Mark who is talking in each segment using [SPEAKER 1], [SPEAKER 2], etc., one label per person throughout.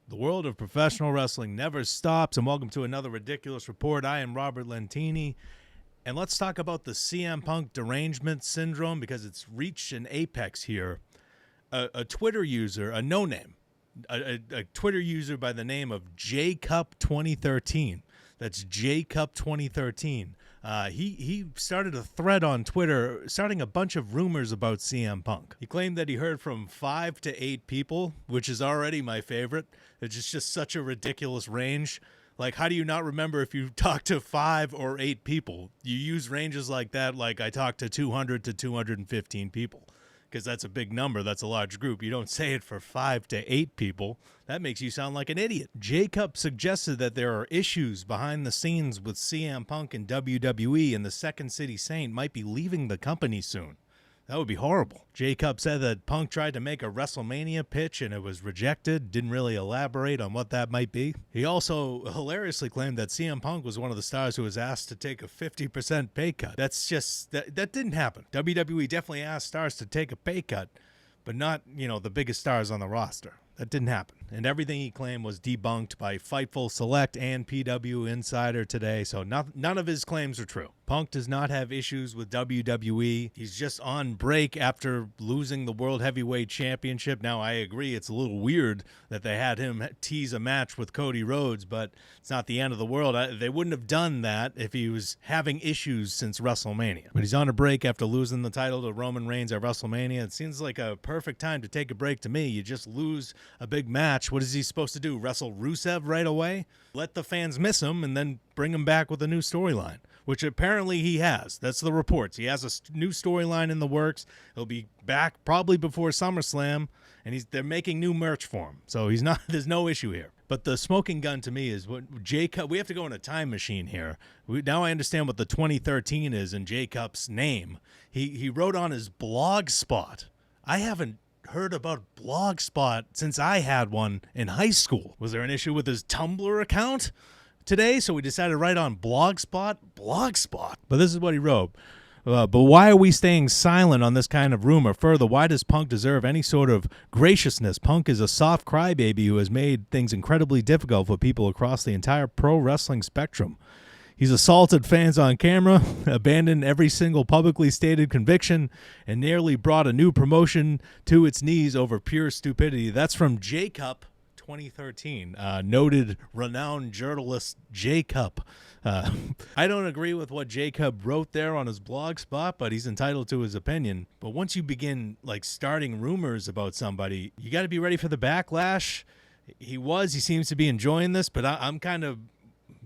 [SPEAKER 1] The world of professional wrestling never stops, and welcome to another ridiculous report. I am Robert Lentini, and let's talk about the CM Punk derangement syndrome because it's reached an apex here. A Twitter user, a no-name, a Twitter user by the name of JCup2013. That's JCup2013. He started a thread on Twitter starting a bunch of rumors about CM Punk. He claimed that he heard from 5 to 8 people, which is already my favorite. It's just such a ridiculous range. Like, how do you not remember if you talk to 5 or 8 people? You use ranges like that, like I talked to 200 to 215 people. Because that's a big number. That's a large group. You don't say it for 5 to 8 people. That makes you sound like an idiot. Jacob suggested that there are issues behind the scenes with CM Punk and WWE, and the Second City Saint might be leaving the company soon. That would be horrible. Jacob said that Punk tried to make a WrestleMania pitch and it was rejected. Didn't really elaborate on what that might be. He also hilariously claimed that CM Punk was one of the stars who was asked to take a 50% pay cut. That's just, that didn't happen. WWE definitely asked stars to take a pay cut, but not, the biggest stars on the roster. That didn't happen. And everything he claimed was debunked by Fightful Select and PW Insider today, so none of his claims are true. Punk does not have issues with WWE. He's just on break after losing the World Heavyweight Championship. Now, I agree it's a little weird that they had him tease a match with Cody Rhodes, but it's not the end of the world. They wouldn't have done that if he was having issues since WrestleMania. But he's on a break after losing the title to Roman Reigns at WrestleMania. It seems like a perfect time to take a break to me. You just lose a big match. What is he supposed to do? Wrestle Rusev right away? Let the fans miss him and then bring him back with a new storyline, which apparently he has. That's the reports. He has a new storyline in the works. He'll be back probably before SummerSlam, and they're making new merch for him. So he's not. There's no issue here. But the smoking gun to me is what Jacob. We have to go in a time machine here. Now I understand what the 2013 is in Jacob's name. He wrote on his blog spot. I haven't heard about Blogspot since I had one in high school. Was there an issue with his Tumblr account today? So we decided to write on Blogspot. But this is what he wrote. But why are we staying silent on this kind of rumor? Further, why does Punk deserve any sort of graciousness? Punk is a soft crybaby who has made things incredibly difficult for people across the entire pro wrestling spectrum. He's assaulted fans on camera, abandoned every single publicly stated conviction, and nearly brought a new promotion to its knees over pure stupidity. That's from Jacob 2013, noted renowned journalist Jacob. I don't agree with what Jacob wrote there on his blog spot, but he's entitled to his opinion. But once you begin starting rumors about somebody, you got to be ready for the backlash. He seems to be enjoying this, but I'm kind of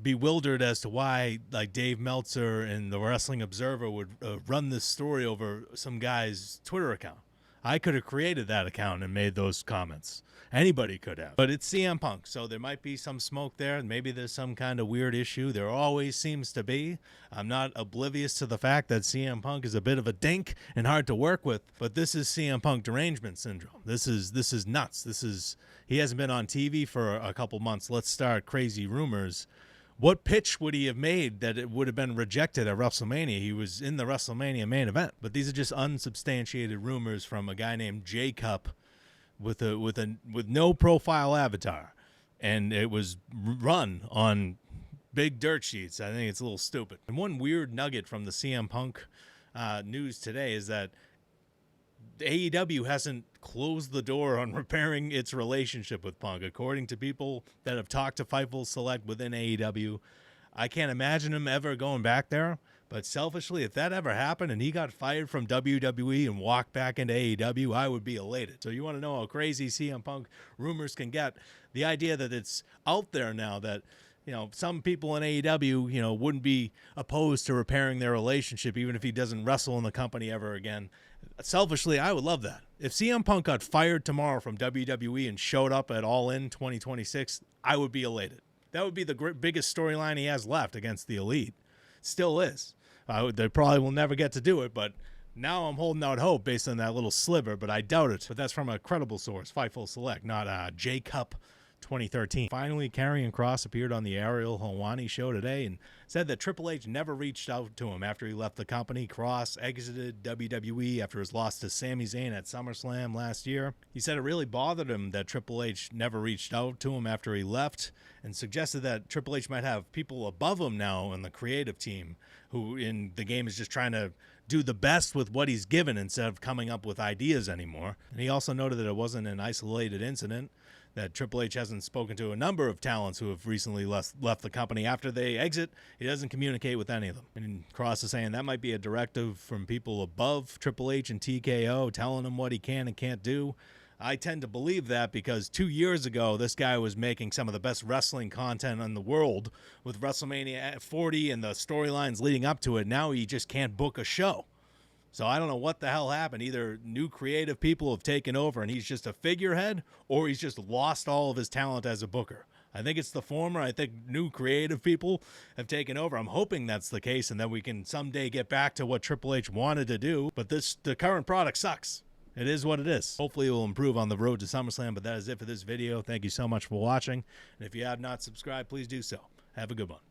[SPEAKER 1] bewildered as to why Dave Meltzer and the Wrestling Observer would run this story over some guy's Twitter account. I could have created that account and made those comments. Anybody could have. But it's CM Punk, so there might be some smoke there. Maybe there's some kind of weird issue. There always seems to be. I'm not oblivious to the fact that CM Punk is a bit of a dink and hard to work with, but this is CM Punk derangement syndrome. This is nuts. He hasn't been on TV for a couple months. Let's start crazy rumors. What pitch would he have made that it would have been rejected at WrestleMania? He was in the WrestleMania main event. But these are just unsubstantiated rumors from a guy named Jacob with no profile avatar. And it was run on big dirt sheets. I think it's a little stupid. And one weird nugget from the CM Punk news today is that AEW hasn't closed the door on repairing its relationship with Punk. According to people that have talked to Fightful Select within AEW, I can't imagine him ever going back there. But selfishly, if that ever happened and he got fired from WWE and walked back into AEW, I would be elated. So you want to know how crazy CM Punk rumors can get? The idea that it's out there now that some people in AEW, wouldn't be opposed to repairing their relationship even if he doesn't wrestle in the company ever again. Selfishly, I would love that. If CM Punk got fired tomorrow from WWE and showed up at All In 2026, I would be elated. That would be the biggest storyline he has left against the Elite. Still is. They probably will never get to do it, but now I'm holding out hope based on that little sliver, but I doubt it. But that's from a credible source, Fightful Select, not Jacob 2013. Finally, Karrion Kross appeared on the Ariel Helwani show today and said that Triple H never reached out to him after he left the company. Kross exited WWE after his loss to Sami Zayn at SummerSlam last year. He said it really bothered him that Triple H never reached out to him after he left, and suggested that Triple H might have people above him now in the creative team who in the game is just trying to do the best with what he's given instead of coming up with ideas anymore. And he also noted that it wasn't an isolated incident, that Triple H hasn't spoken to a number of talents who have recently left the company. After they exit, he doesn't communicate with any of them. And Kross is saying that might be a directive from people above Triple H and TKO, telling him what he can and can't do. I tend to believe that because 2 years ago, this guy was making some of the best wrestling content in the world with WrestleMania 40 and the storylines leading up to it. Now he just can't book a show. So I don't know what the hell happened. Either new creative people have taken over and he's just a figurehead, or he's just lost all of his talent as a booker. I think it's the former. I think new creative people have taken over. I'm hoping that's the case, and then we can someday get back to what Triple H wanted to do. But the current product sucks. It is what it is. Hopefully it will improve on the road to SummerSlam, but that is it for this video. Thank you so much for watching. And if you have not subscribed, please do so. Have a good one.